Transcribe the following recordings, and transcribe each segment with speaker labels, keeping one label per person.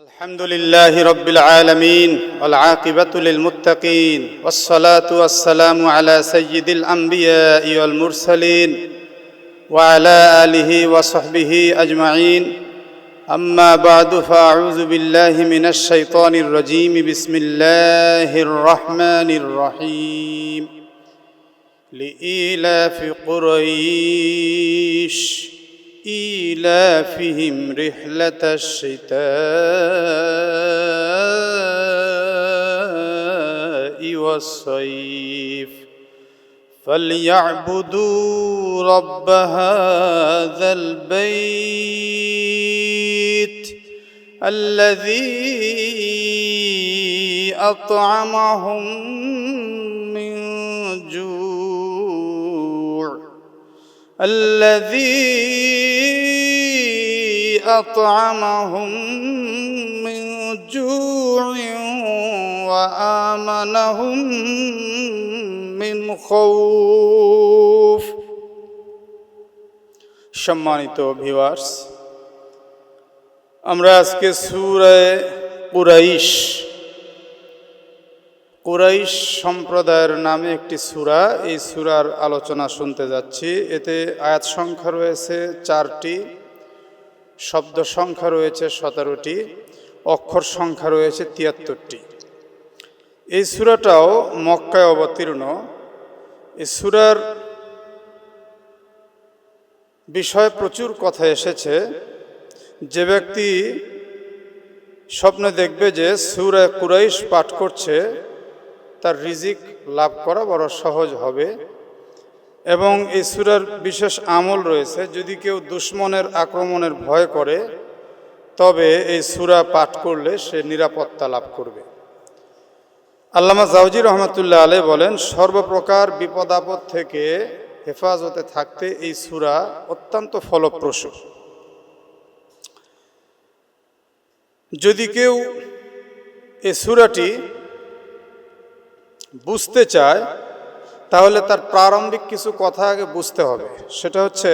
Speaker 1: الحمد لله رب العالمين والعاقبة للمتقين والصلاة والسلام على سيد الأنبياء والمرسلين وعلى آله وصحبه أجمعين أما بعد فأعوذ بالله من الشيطان الرجيم بسم الله الرحمن الرحيم لإيلاف قريش إيلافهم رحلة الشتاء والصيف فليعبدوا رب هذا البيت الذي أطعمهم من جوع أطعمهم من جوع وآمنهم من خوف সম্মানিত ভিউয়ার্স, আমরা আজকে সূরা কুরাইশ সম্প্রদায়ের নামে একটি সূরা, এই সূরার আলোচনা শুনতে যাচ্ছি। এতে আয়াত সংখ্যা রয়েছে 4টি, শব্দ সংখ্যা রয়েছে 17টি, অক্ষর সংখ্যা রয়েছে 73টি। এই সূরাটাও মক্কায় অবতীর্ণ। এই সূরার বিষয়ে প্রচুর কথা এসেছে। যে ব্যক্তি স্বপ্নে দেখবে যে সূরা কুরাইশ পাঠ করছে, তার রিজিক লাভ করা বড় সহজ হবে। এবং এই সূরার বিশেষ আমল রয়েছে। যদি কেউ দুশমনের আক্রমণের ভয় করে, তবে এই সূরা পাঠ করলে সে নিরাপত্তা লাভ করবে। আল্লামা জাওজি রহমতুল্লাহ আলাইহি বলেন, সর্বপ্রকার বিপদ আপদ থেকে হেফাজতে থাকতে এই সূরা অত্যন্ত ফলপ্রসূ। যদি কেউ এই সূরাটি বুঝতে চায়, তাহলে তার প্রারম্ভিক কিছু কথা আগে বুঝতে হবে। সেটা হচ্ছে,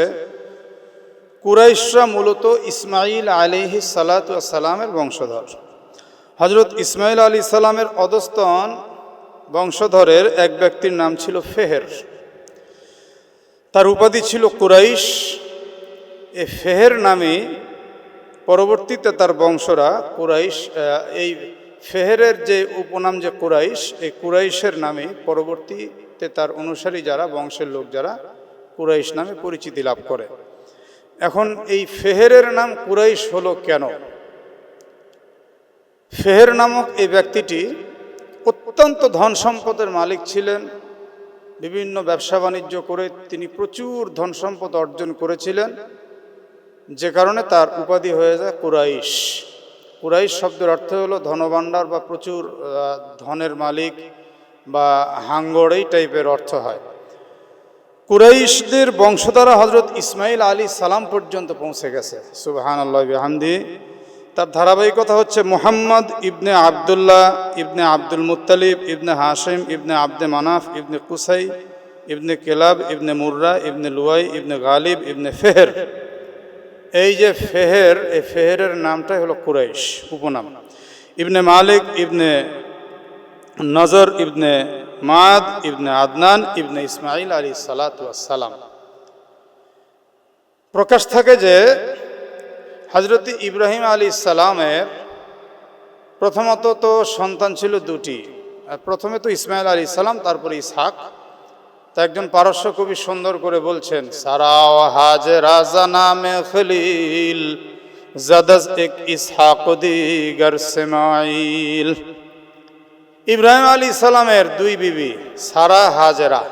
Speaker 1: কুরাইশরা মূলত ইসমাইল আলাইহিস সালাতু ওয়াস সালামের বংশধর। হযরত ইসমাইল আলাইহিস সালামের অধস্তন বংশধরের এক ব্যক্তির নাম ছিল ফেহের। তার উপাধি ছিল কুরাইশ। এই ফেহের নামে পরবর্তীতে তার বংশরা কুরাইশ, এই ফেহেরের যে উপনাম যে কুরাইশ, এই কুরাইশের নামে পরবর্তীতে তার অনুসারী যারা, বংশের লোক যারা, কুরাইশ নামে পরিচিতি লাভ করে। এখন এই ফেহেরের নাম কুরাইশ হলো কেন? ফেহের নামক এই ব্যক্তিটি অত্যন্ত ধন সম্পদের মালিক ছিলেন। বিভিন্ন ব্যবসা বাণিজ্য করে তিনি প্রচুর ধন সম্পদ অর্জন করেছিলেন, যে কারণে তার উপাধি হয়ে যায় কুরাইশ। কুরাইশ শব্দের অর্থ হলো ধনভাণ্ডার বা প্রচুর ধনের মালিক বা হাঙ্গর, এই টাইপের অর্থ হয়। কুরাইশদের বংশধারা হযরত ইসমাইল আলাইহিস সালাম পর্যন্ত পৌঁছে গেছে। সুবহানাল্লাহি ওয়া বিহামদিহি। তার ধারাবাহিকতা হচ্ছে মুহাম্মদ ইবনে আবদুল্লাহ ইবনে আব্দুল মুত্তালিব ইবনে হাশিম ইবনে আব্দে মানাফ ইবনে কুসাই ইবনে কেলাব ইবনে মুররা ইবনে লুয়াই ইবনে গালিব ইবনে ফেহের। এই যে ফেহের, এই ফেহেরের নামটাই হলো কুরাইশ উপনাম। ইবনে মালিক ইবনে নজর ইবনে মাদ ইবনে আদনান ইবনে ইসমাইল আলাইহিস সালাতু ওয়াস সালাম। প্রকাশ থাকে যে হযরত ইব্রাহিম আলাইহিস সালামের প্রথমত তো সন্তান ছিল 2টি। প্রথমে তো ইসমাইল আলাইহিস সালাম, তারপরে ইসহাক। তা একজন পারস্য কবি সুন্দর করে বলছেন, সারা ও হাজেরা জানামে খলিল জাদাজ এক ইসহাক দিগার ইসমাইল। ইব্রাহিম আলাইহিস সালামের 2 বিবি, সারা, হাজেরা।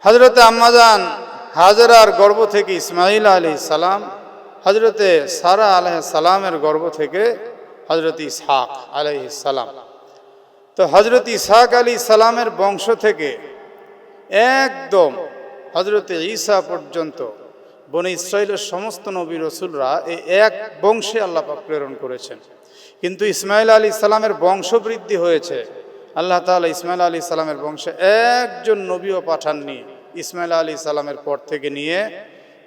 Speaker 1: হযরতে আম্মাজান হাজেরার গর্ভ থেকে ইসমাইল আলাইহিস সালাম, হযরতে সারা আলাইহিস সালামের গর্ভ থেকে হযরত ইসহাক আলাইহিস সালাম। তো হযরত ইসহাক আলাইহিস সালামের বংশ থেকে একদম হযরতে ঈসা পর্যন্ত বনি ইসরাইলের সমস্ত নবী রাসূলরা এই এক বংশে আল্লাহ পাক প্রেরণ করেছেন। কিন্তু ইসমাইল আলাইহিস সালামের বংশ বৃদ্ধি হয়েছে। আল্লাহ তাআলা ইসমাইল আলাইহিস সালামের বংশে একজন নবীও পাঠাননি। ইসমাইল আলাইহিস সালামের পর থেকে নিয়ে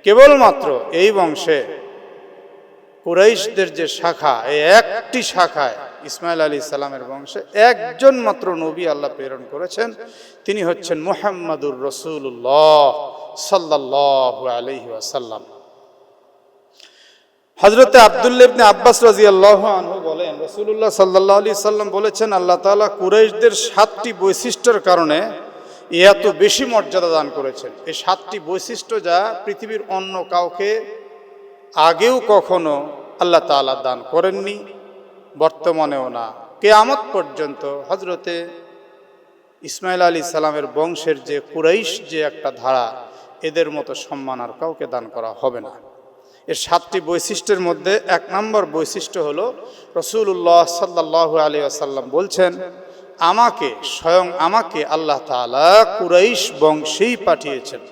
Speaker 1: কেবলমাত্র এই বংশে কুরাইশদের যে শাখা, এই একটি শাখায় ইসমাইল আলাইহিস সালামের বংশে একজন মাত্র নবী আল্লাহ প্রেরণ করেছেন, তিনি হচ্ছেন মুহাম্মাদুর রাসূলুল্লাহ সাল্লাল্লাহু আলাইহি ওয়াসাল্লাম। হযরতে আব্দুল্লাহ ইবনে আব্বাস রাদিয়াল্লাহু আনহু বলেন, রাসূলুল্লাহ সাল্লাল্লাহু আলাইহি সাল্লাম বলেছেন, আল্লাহ তাআলা কুরাইশদের 7টি বৈশিষ্ট্যের কারণে এত বেশি মর্যাদা দান করেছেন। এই 7টি বৈশিষ্ট্য যা পৃথিবীর অন্য কাউকে আগেও কখনো আল্লাহ তাআলা দান করেননি, বর্তমানেও না, কিয়ামত পর্যন্ত হযরতে ইসমাইল আলাইহিস সালামের বংশের যে কুরাইশ যে একটা ধারা, এদের মতো সম্মান আর কাউকে দান করা হবে না। এর 7টি বৈশিষ্ট্যের মধ্যে 1 নম্বর বৈশিষ্ট্য হলো রাসূলুল্লাহ সাল্লাল্লাহু আলাইহি ওয়াসাল্লাম বলছেন, স্বয়ং আমাকে আল্লাহ তাআলা কুরাইশ বংশেই পাঠিয়েছেন,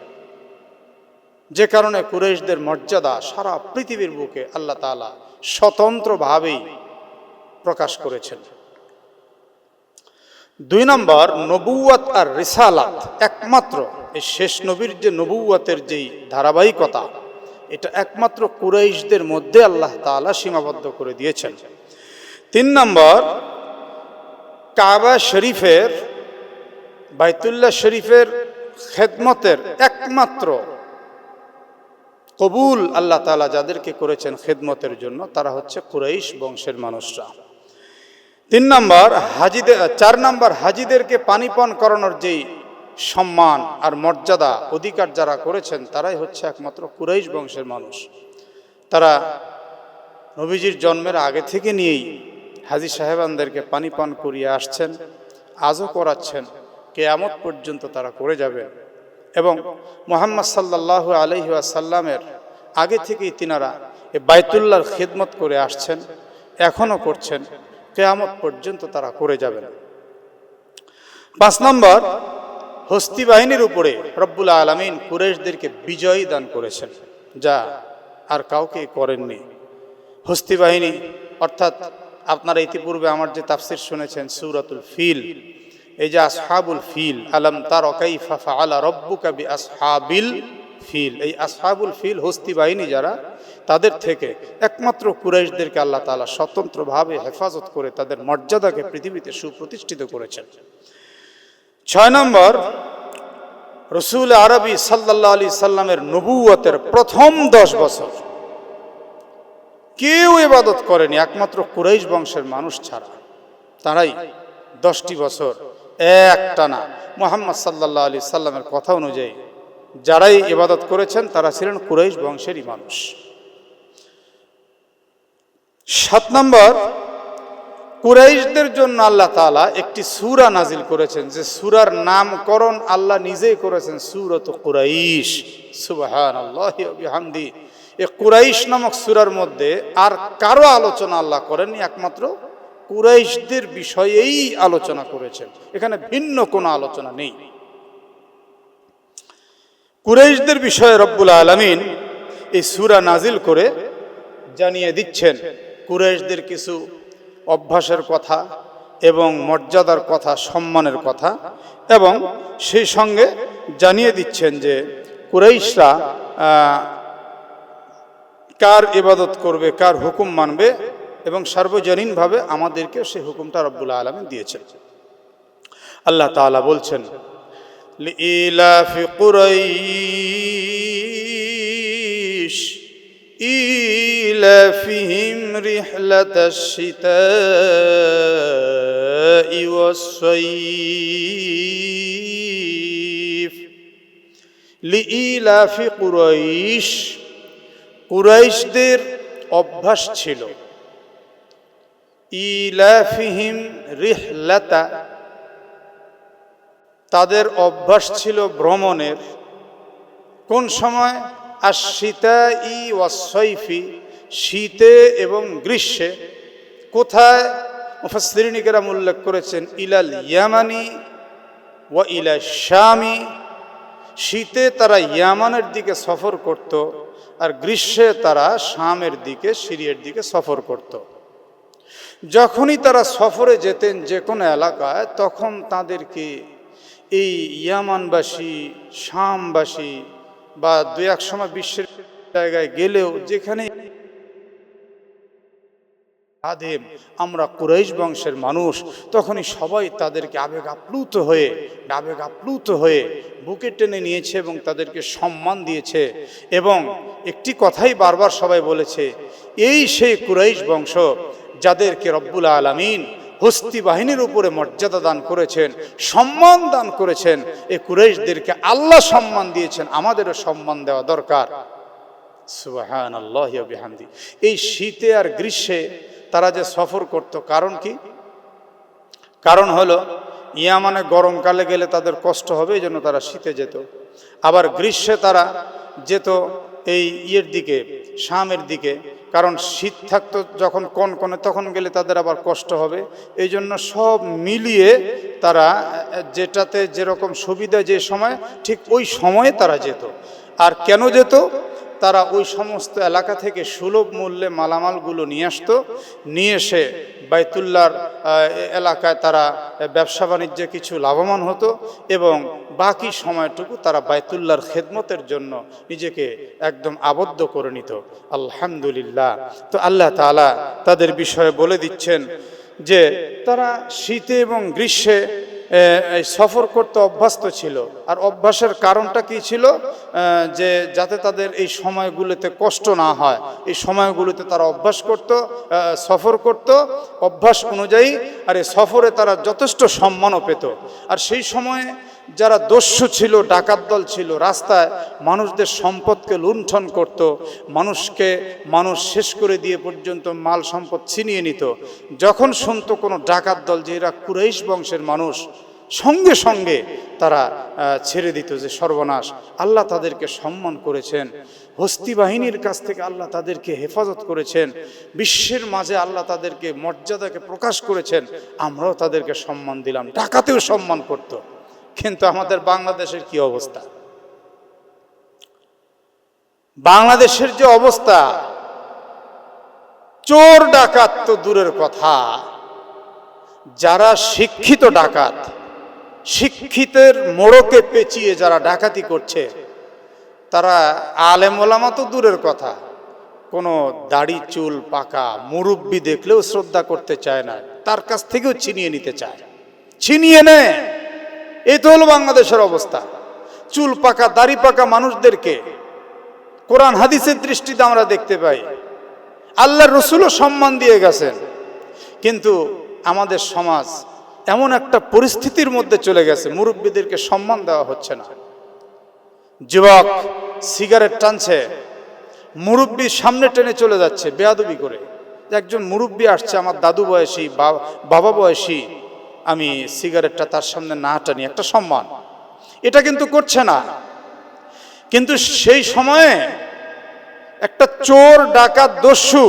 Speaker 1: যে কারণে কুরাইশদের মর্যাদা সারা পৃথিবীর বুকে আল্লাহ তাআলা স্বতন্ত্রভাবেই প্রকাশ করেছেন। 2 নম্বর, নবুয়ত আর রিসালাত, একমাত্র এই শেষ নবীর যে নবুয়তের যেই ধারাবাহিকতা, এটা একমাত্র কুরাইশদের মধ্যে আল্লাহ তাআলা সীমাবদ্ধ করে দিয়েছেন। 3 নম্বর, কাবা শরীফের, বাইতুল্লাহ শরীফের খেদমতের একমাত্র কবুল আল্লাহ তাআলা যাদেরকে করেছেন খেদমতের জন্য, তারা হচ্ছে কুরাইশ বংশের মানুষরা। 4 নম্বর, হাজিদেরকে পানি পান করানোর যেই সম্মান আর মর্যাদা অধিকার যারা করেছেন, তারাই হচ্ছে একমাত্র কুরাইশ বংশের মানুষ। তারা নবীজির জন্মের আগে থেকে নিয়েই হাজী সাহেবানদেরকে পানি পান করিয়ে আসছেন, আজও করাচ্ছেন, কিয়ামত পর্যন্ত তারা করে যাবেন। এবং মুহাম্মদ সাল্লাল্লাহু আলাইহি ওয়াসাল্লামের আগে থেকেই তিনারা এই বাইতুল্লাহর খিদমত করে আসছেন, এখনও করছেন, কিয়ামত পর্যন্ত তারা করে যাবেন। 5 নম্বর, হস্তি বাহিনীর উপরে রব্বুল আলামিন কুরাইশদেরকে বিজয় দান করেছেন, যা আর কাউকে করেননি। হস্তি বাহিনী অর্থাৎ আপনারা ইতিপূর্বে আমার যে তাফসির শুনেছেন সূরাতুল ফিল, এই যে আসহাবুল ফিল, আলাম তারা কাইফা ফাআলা রাব্বুকা বিআসহাবিল ফিল, এই আসহাবুল ফিল হস্তি বাহিনী যারা, তাদের থেকে একমাত্র কুরাইশদেরকে আল্লাহ তাআলা স্বতন্ত্রভাবে হেফাজত করে তাদের মর্যাদাকে পৃথিবীতে সুপ্রতিষ্ঠিত করেছেন। 6 নম্বর, রাসূল আরবি সাল্লাল্লাহু আলাইহি সাল্লামের নবুয়তের প্রথম 10 বছর কেউ ইবাদত করেনি একমাত্র কুরাইশ বংশের মানুষ ছাড়া। তারাই 10টি বছর একটানা মুহাম্মদ সাল্লাল্লাহু আলাইহি সাল্লামের কথা অনুযায়ী যারাই ইবাদত করেছেন, তারা ছিলেন কুরাইশ বংশেরই মানুষ। 7 নম্বর, কুরাইশদের জন্য আল্লাহ তাআলা একটি সূরা নাজিল করেছেন, যে সূরার নামকরণ আল্লাহ নিজেই করেছেন সূরাত কুরাইশ। সুবহানাল্লাহি ওয়া বিহামদি। এই কুরাইশ নামক সূরার মধ্যে আর কারো আলোচনা আল্লাহ করেননি, একমাত্র কুরাইশদের বিষয়েই আলোচনা করেছেন, এখানে ভিন্ন কোনো আলোচনা নেই। কুরাইশদের বিষয়ে রব্বুল আলামিন এই সূরা নাজিল করে জানিয়ে দিচ্ছেন কুরাইশদের কিছু অভ্যাসের কথা এবং মর্যাদার কথা, সম্মানের কথা, এবং সেই সঙ্গে জানিয়ে দিচ্ছেন যে কুরাইশরা কার ইবাদত করবে, কার হুকুম মানবে, এবং সার্বজনীনভাবে আমাদেরকে সেই হুকুমটা রব্বুল আলামিন দিয়েছেন। আল্লাহ তাআলা বলছেন, লিইলাফি কুরাইশ ইলাফিহিম রিহলাতাশ শিতাই ওয়াস-সাইফ। লিইলাফি কুরাইশ, কুরাইশদের অভ্যাস ছিল, ইলাফিহিম রিহলাতা, তাদের অভ্যাস ছিল ভ্রমণের। কোন সময়? আশ-শিতাই ওয়াস-সাইফি, শীতে এবং গ্রীষ্মে। কোথায়? মুফাসসিরিন কিরাম উল্লেখ করেছেন ইলাল ইয়ামানি ওয়া ইলা শামি। শীতে তারা ইয়ামানের দিকে সফর করত, আর গ্রীষ্মে তারা শামের দিকে, সিরিয়ার দিকে সফর করত। যখনই তারা সফরে যেতেন যে কোনো এলাকায়, তখন তাদেরকে এই ইয়ামানবাসী, শামবাসী বা 2-1 সময় বিশ্বের জায়গায় গেলেও যেখানে আদেম, আমরা কুরাইশ বংশের মানুষ। তখনই সবাই তাদেরকে আবেগ আপ্লুত হয়ে বুকে টেনে নিয়েছে এবং তাদেরকে সম্মান দিয়েছে। এবং একটি কথাই বারবার সবাই বলেছে, এই সেই কুরাইশ বংশ যাদেরকে রব্বুল আলামিন হস্তি বাহিনীর উপরে মর্যাদা দান করেছেন, সম্মান দান করেছেন। এই কুরাইশদেরকে আল্লাহ সম্মান দিয়েছেন, আমাদেরও সম্মান দেওয়া দরকার। সুবহানাল্লাহি ওয়া বিহামদি। এই শীতে আর গ্রীষ্মে তারা যে সফর করত, কারণ কি? কারণ হলো ইয়ামানে গরমকালে গেলে তাদের কষ্ট হবে, এই জন্য তারা শীতে যেত। আবার গ্রীষ্মে তারা যেত এই দিকে, শামের দিকে, কারণ শীত থাকতো যখন কনকনে, তখন গেলে তাদের আবার কষ্ট হবে। এই জন্য সব মিলিয়ে তারা যেটাতে যেরকম সুবিধা যে সময়, ঠিক ওই সময়ে তারা যেত। আর কেন যেত? তারা ওই সমস্ত এলাকা থেকে সুলভ মূল্যে মালামালগুলো নিয়ে আসতো, নিয়ে এসে বাইতুল্লাহর এলাকায় তারা ব্যবসা বাণিজ্যে কিছু লাভবান হতো এবং বাকি সময়টুকু তারা বাইতুল্লাহর খেদমতের জন্য নিজেকে একদম আবদ্ধ করে নিত। আলহামদুলিল্লাহ। তো আল্লাহ তাআলা তাদের বিষয়ে বলে দিচ্ছেন যে তারা শীতে এবং গ্রীষ্মে সফর করতে অভ্যস্ত ছিল। আর অভ্যাসের কারণটা কি ছিল? যে যাতে তাদের এই সময়গুলোতে কষ্ট না হয়, এই সময়গুলোতে তারা অভ্যাস করত, সফর করত অভ্যাস অনুযায়ী। আর এই সফরে তারা যথেষ্ট সম্মানও পেত। আর সেই সময়ে যারা দস্যু ছিল, ডাকাত দল ছিল, রাস্তায় মানুষদের সম্পদকে লুণ্ঠন করত, মানুষ শেষ করে দিয়ে পর্যন্ত মাল সম্পদ ছিনিয়ে নিত। যখন শুনতো কোনো ডাকাত দল যে এরা কুরাইশ বংশের মানুষ, সঙ্গে সঙ্গে তারা ছেড়ে দিত যে সর্বনাশ। আল্লাহ তাদেরকে সম্মান করেছেন, হস্তি বাহিনীর কাছ থেকে আল্লাহ তাদেরকে হেফাজত করেছেন, বিশ্বের মাঝে আল্লাহ তাদেরকে মর্যাদাকে প্রকাশ করেছেন, আমরাও তাদেরকে সম্মান দিলাম। ডাকাতেও সম্মান করত। কিন্তু আমাদের বাংলাদেশের কি অবস্থা? বাংলাদেশের যে অবস্থা, চোর ডাকাত তো দূরের কথা, যারা শিক্ষিত ডাকাত, শিক্ষিতের মোড়কে পেঁচিয়ে যারা ডাকাতি করছে, তারা আলেম ওলামা তো দূরের কথা, কোনো দাড়ি চুল পাকা মুরব্বি দেখলেও শ্রদ্ধা করতে চায় না, তার কাছ থেকেও ছিনিয়ে নিতে চায়, ছিনিয়ে নেয়। এই তো হলো বাংলাদেশের অবস্থা। চুল পাকা দাড়ি পাকা মানুষদেরকে কোরআন হাদিসের দৃষ্টিতে আমরা দেখতে পাই, আল্লাহর রাসূলও সম্মান দিয়ে গেছেন। কিন্তু আমাদের সমাজ এমন একটা পরিস্থিতির মধ্যে চলে গেছে, মুরব্বীদেরকে সম্মান দেওয়া হচ্ছে না। যুবক সিগারেট টানছে, মুরব্বী সামনে টেনে চলে যাচ্ছে বেয়াদবি করে। একজন মুরব্বী আসছে, আমার দাদু বয়সী, বাবা বয়সী, আমি সিগারেটটা তার সামনে না টানি, একটা সম্মান। এটা কিন্তু করছে না। কিন্তু সেই সময়ে একটা চোর ডাকাত দস্যু,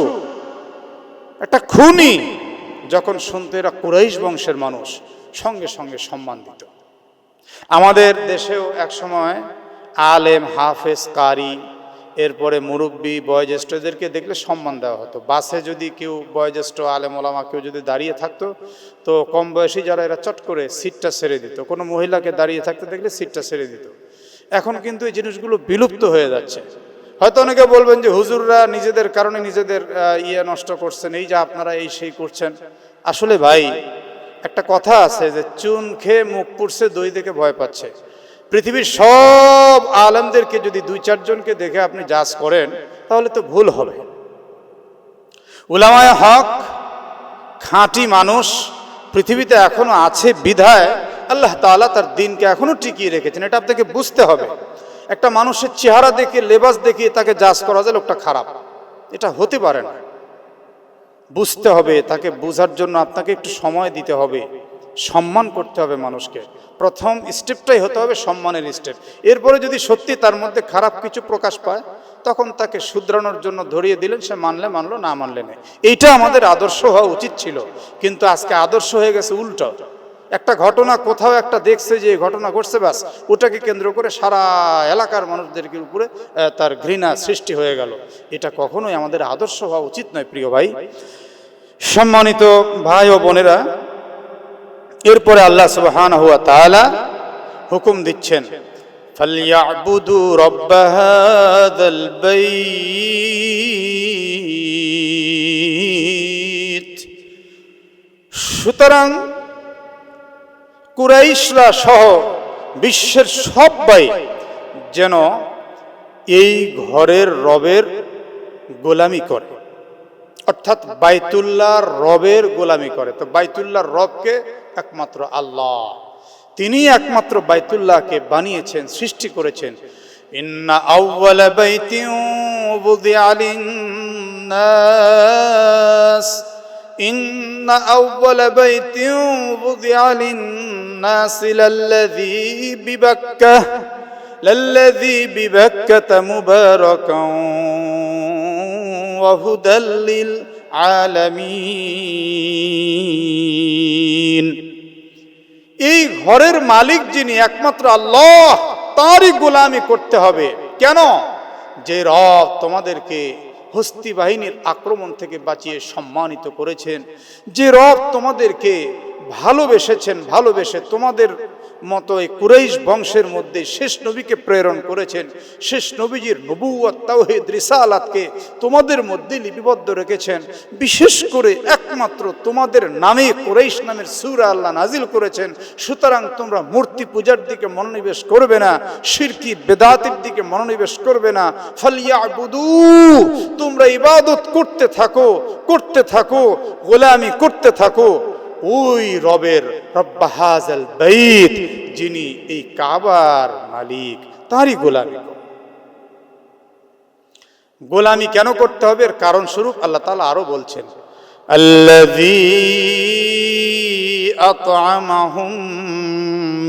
Speaker 1: একটা খুনি যখন শুনতো এরা কুরাইশ বংশের মানুষ, সঙ্গে সঙ্গে সম্মান দিত। আমাদের দেশেও এক সময় আলেম, হাফেজ, কারি, এরপরে মুরব্বী, বয়োজ্যেষ্ঠদেরকে দেখলে সম্মান দেওয়া হতো। বাসে যদি কেউ বয়োজ্যেষ্ঠ আলেম ওলামা কেউ যদি দাঁড়িয়ে থাকতো, তো কম বয়সী যারা এরা চট করে সিটটা ছেড়ে দিত। কোনো মহিলাকে দাঁড়িয়ে থাকতে দেখলে সিটটা ছেড়ে দিত। এখন কিন্তু এই জিনিসগুলো বিলুপ্ত হয়ে যাচ্ছে। হয়তো অনেকে বলবেন যে হুজুররা নিজেদের কারণে নিজেদের নষ্ট করছেন, এই যে আপনারা এই সেই করছেন। আসলে ভাই, একটা কথা আছে যে চুন খেয়ে মুখ পুড়ছে, দই দেখে ভয় পাচ্ছে। পৃথিবীর সব আলেমদেরকে যদি 2-4 জনকে দেখে আপনি জাজ করেন, তাহলে তো ভুল হবে। উলামায়ে হক, খাঁটি মানুষ পৃথিবীতে এখনো আছে বিধায় আল্লাহ তাআলা তার দ্বীনকে এখনো টিকিয়ে রেখেছেন। এটা আপনাকে বুঝতে হবে। একটা মানুষের চেহারা দেখে, লেবাস দেখিয়ে তাকে জাজ করা যায় লোকটা খারাপ, এটা হতে পারে না। বুঝতে হবে, তাকে বোঝার জন্য আপনাকে একটু সময় দিতে হবে, সম্মান করতে হবে মানুষকে। প্রথম স্টেপটাই হতে হবে সম্মানের স্টেপ। এরপরে যদি সত্যি তার মধ্যে খারাপ কিছু প্রকাশ পায়, তখন তাকে শুধরানোর জন্য ধরিয়ে দিলেন, সে মানলে মানলো, না মানলে নেই। এইটা আমাদের আদর্শ হওয়া উচিত ছিল। কিন্তু আজকে আদর্শ হয়ে গেছে উল্টো। একটা ঘটনা কোথাও একটা দেখছে যে ঘটনা ঘটছে, ব্যাস ওটাকে কেন্দ্র করে সারা এলাকার মানুষদের উপরে তার ঘৃণা সৃষ্টি হয়ে গেল। এটা কখনোই আমাদের আদর্শ হওয়া উচিত নয়। প্রিয় ভাই, সম্মানিত ভাই ও বোনেরা, এরপরে আল্লাহ সুবহানাহু ওয়া তাআলা হুকুম দিচ্ছেন, ফালইয়াবুদু রাব্ব হাযাল বাইত সুতরাং কুরাইশরা সহ বিশ্বের সবাই যেন এই ঘরের রবের গোলামি করে, অর্থাৎ বাইতুল্লাহর রবের গোলামি করে। তো বাইতুল্লাহর রবকে একমাত্র আল্লাহ, তিনি একমাত্র বাইতুল্লাহকে বানিয়েছেন, সৃষ্টি করেছেন। ইন্না আউওয়ালা বাইতিন বুদিআ লিন-নাস ইন্না আউওয়ালা বাইতিন বুদিআ লিন-নাস লাল্লাযী বিবাক্কাতা মুবারাকান ওয়া হুদাল লিল আলামিন। এই ঘরের মালিক যিনি একমাত্র আল্লাহ, তারই গোলামি করতে হবে। কেন? যে রব তোমাদেরকে হস্তি বাহিনীর আক্রমণ থেকে বাঁচিয়ে সম্মানিত করেছেন, যে রব তোমাদেরকে ভালোবেসেছেন, ভালোবেসে তোমাদের মতো এই কুরাইশ বংশের মধ্যে শেষ নবীকে প্রেরণ করেছেন, শেষ নবীজির নবুয়ত, তাওহীদ, রিসালাতকে তোমাদের মধ্যে লিপিবদ্ধ রেখেছেন। বিশেষ করে একমাত্র তোমাদের নামে কুরাইশ নামের সূরা আল্লাহ নাজিল করেছেন। সুতরাং তোমরা মূর্তি পূজার দিকে মনোনিবেশ করবে না, শিরকি বেদাতের দিকে মনোনিবেশ করবে না। ফালিয়াবুদু, তোমরা ইবাদত করতে থাকো, করতে থাকো, গোলামি করতে থাকো ওই রবের, রব্ব হাযাল বাইত, যিনি এই কাবার মালিক, তারই গোলামি। গোলামি কেন করতে হবে? এর কারণ স্বরূপ আল্লাহ তাআলা আরো বলছেন, আল্লাযী আত'আমাহুম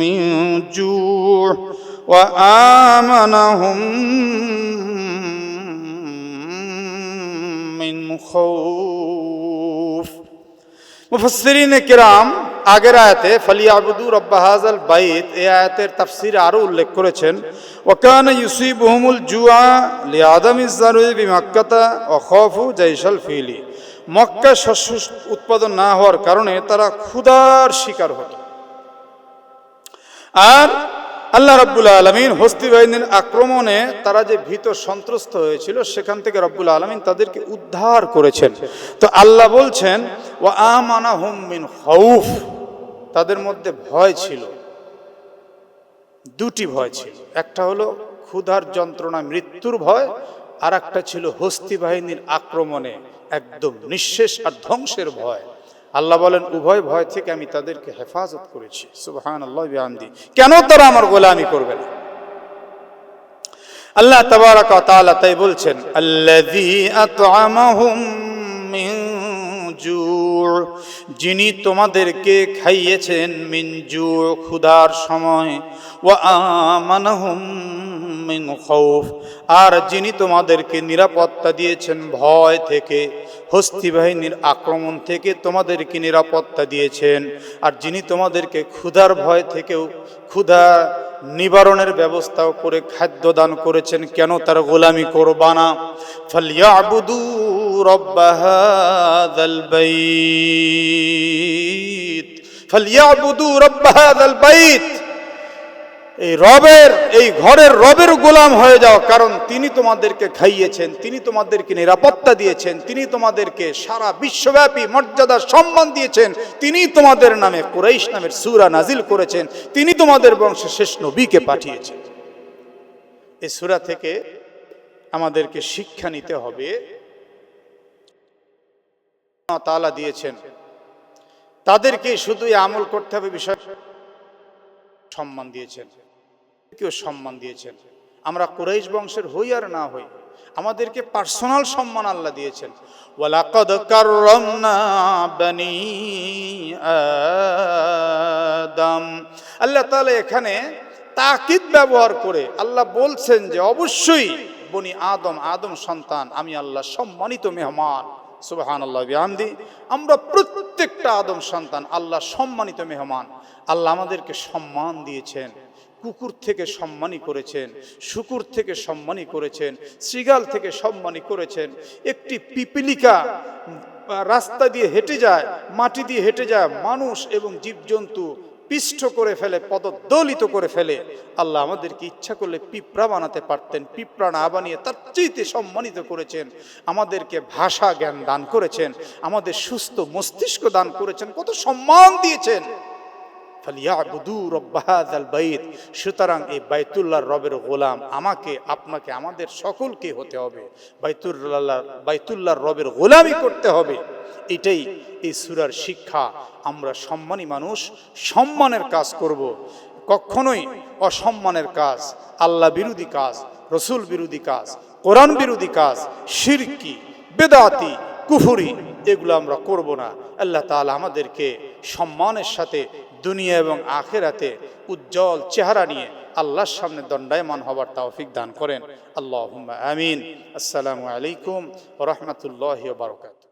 Speaker 1: মিন জু' ওয়া আমানাহুম মিন খাউফ। মুফাসসিরিনে কিরাম আগের আয়াতে ফালিয়াবুদু রব্ব হাযাল বাইত, এই আয়াতের তাফসীরে আরো উল্লেখ করেছেন, ওয়া কানা ইউসিবুহুমুল জুআ লিআদামিজ যারুই বিমাক্কাতা ওয়া খাফু জাইশাল ফিলি। মক্কায় শস্য উৎপাদন না হওয়ার কারণে তারা ক্ষুধার শিকার হতো। আর আল্লাহ রাব্বুল আলামিন হস্তি বাহিনীর আক্রমণে তারা যে ভীত সন্ত্রস্ত হয়েছিল, সেখান থেকে রাব্বুল আলামিন তাদেরকে উদ্ধার করেছেন। তো আল্লাহ বলছেন ওয়া আমানাহুম মিন খাউফ, তাদের মধ্যে ভয় ছিল, দুটি ভয় ছিল। একটা হলো ক্ষুধার যন্ত্রণা, মৃত্যুর ভয়, আর একটা ছিল হস্তি বাহিনীর আক্রমণে একদম নিঃশেষ আর ধ্বংসের ভয়। আল্লাহ বলেন উভয় ভয় থেকে আমি তাদেরকে হেফাজত করেছি। সুবহানাল্লাহ বিহামদি। কেন তারা আমার গোলামি করবে না? আল্লাহ তাবারাক ওয়া তাআলা তাই বলছেন, আল্লাযী আত'আমাহুম মিন জু', যিনি তোমাদেরকে খাইয়েছেন, মিন জু', ক্ষুধার সময়, ওয়া আমানাহুম মিন খাউফ, আর যিনি তোমাদেরকে নিরাপত্তা দিয়েছেন ভয় থেকে, হস্তি বাহিনীর আক্রমণ থেকে তোমাদেরকে নিরাপত্তা দিয়েছেন, আর যিনি তোমাদেরকে ক্ষুধার ভয় থেকেও ক্ষুধা নিবারণের ব্যবস্থাও করে খাদ্য দান করেছেন। কেন তার গোলামি করবা না? ফালিয়াবুদু রব্ব হাযাল বাইত, ফালিয়াবুদু রব্ব হাযাল বাইত, এই রবের, এই ঘরের রবের গোলাম হয়ে যাও। কারণ তিনি তোমাদেরকে খাইয়েছেন, তিনি তোমাদেরকে নিরাপত্তা দিয়েছেন, তিনি তোমাদেরকে সারা বিশ্বব্যাপী মর্যাদা সম্মান দিয়েছেন, তিনি তোমাদের নামে কুরাইশ নামের সূরা নাজিল করেছেন, তিনি তোমাদের বংশে শেষ নবীকে পাঠিয়েছেন। এই সূরা থেকে আমাদেরকে শিক্ষা নিতে হবে, আল্লাহ তাআলা দিয়েছেন, তাদেরকে শুধুই আমল করতে হবে, বিষয় সম্মান দিয়েছেন, কেউ সম্মান দিয়েছেন। আমরা কুরাইশ বংশের হই আর না হই, আমাদেরকে পার্সোনাল সম্মান আল্লাহ দিয়েছেন। ওয়ালাকাদ কাররামনা বনি আদম, আল্লাহ তাআলা এখানে তাকিদ ব্যবহার করে আল্লাহ বলছেন যে অবশ্যই বনি আদম, আদম সন্তান, আমি আল্লাহ সম্মানিত মেহমান। সুবহানাল্লাহ বিহামদি। আমরা প্রত্যেকটা আদম সন্তান আল্লাহ সম্মানিত মেহমান। আল্লাহ আমাদেরকে সম্মান দিয়েছেন, কুকুর থেকে সম্মানী করেছেন, শুকুর থেকে সম্মানী করেছেন, শৃগাল থেকে সম্মানী করেছেন। একটি পিপিলিকা রাস্তা দিয়ে হেঁটে যায়, মাটি দিয়ে হেঁটে যায়, মানুষ এবং জীবজন্তু পিষ্ট করে ফেলে, পদদলিত করে ফেলে। আল্লাহ আমাদেরকে ইচ্ছা করলে পিঁপড়া বানাতে পারতেন, পিঁপড়া না বানিয়ে তার চেয়ে সম্মানিত করেছেন। আমাদেরকে ভাষা জ্ঞান দান করেছেন, আমাদের সুস্থ মস্তিষ্ক দান করেছেন, কত সম্মান দিয়েছেন। ফালিয়াবুদু রব্ব হাযাল বাইত, সুতরাং এই বাইতুল্লাহর রবের গোলাম আমাকে, আপনাকে, আমাদের সকলকে হতে হবে। বাইতুল্লাহর রবের গোলামি করতে হবে। এটাই এই সূরার শিক্ষা। আমরা সম্মানী মানুষ, সম্মানের কাজ করব, কখনোই অসম্মানের কাজ, আল্লাহ বিরোধী কাজ, রসুল বিরোধী কাজ, কোরআন বিরোধী কাজ, শিরকি, বেদাতি, কুফরি, এগুলো আমরা করব না। আল্লাহ তাআলা আমাদেরকে সম্মানের সাথে দুনিয়া এবং আখিরাতে উজ্জ্বল চেহারা নিয়ে আল্লাহর সামনে দণ্ডায়মান হবার তৌফিক দান করেন। আল্লাহুম্মা আমিন। আসসালামু আলাইকুম ওয়া রাহমাতুল্লাহি ওয়া বারাকাতুহু।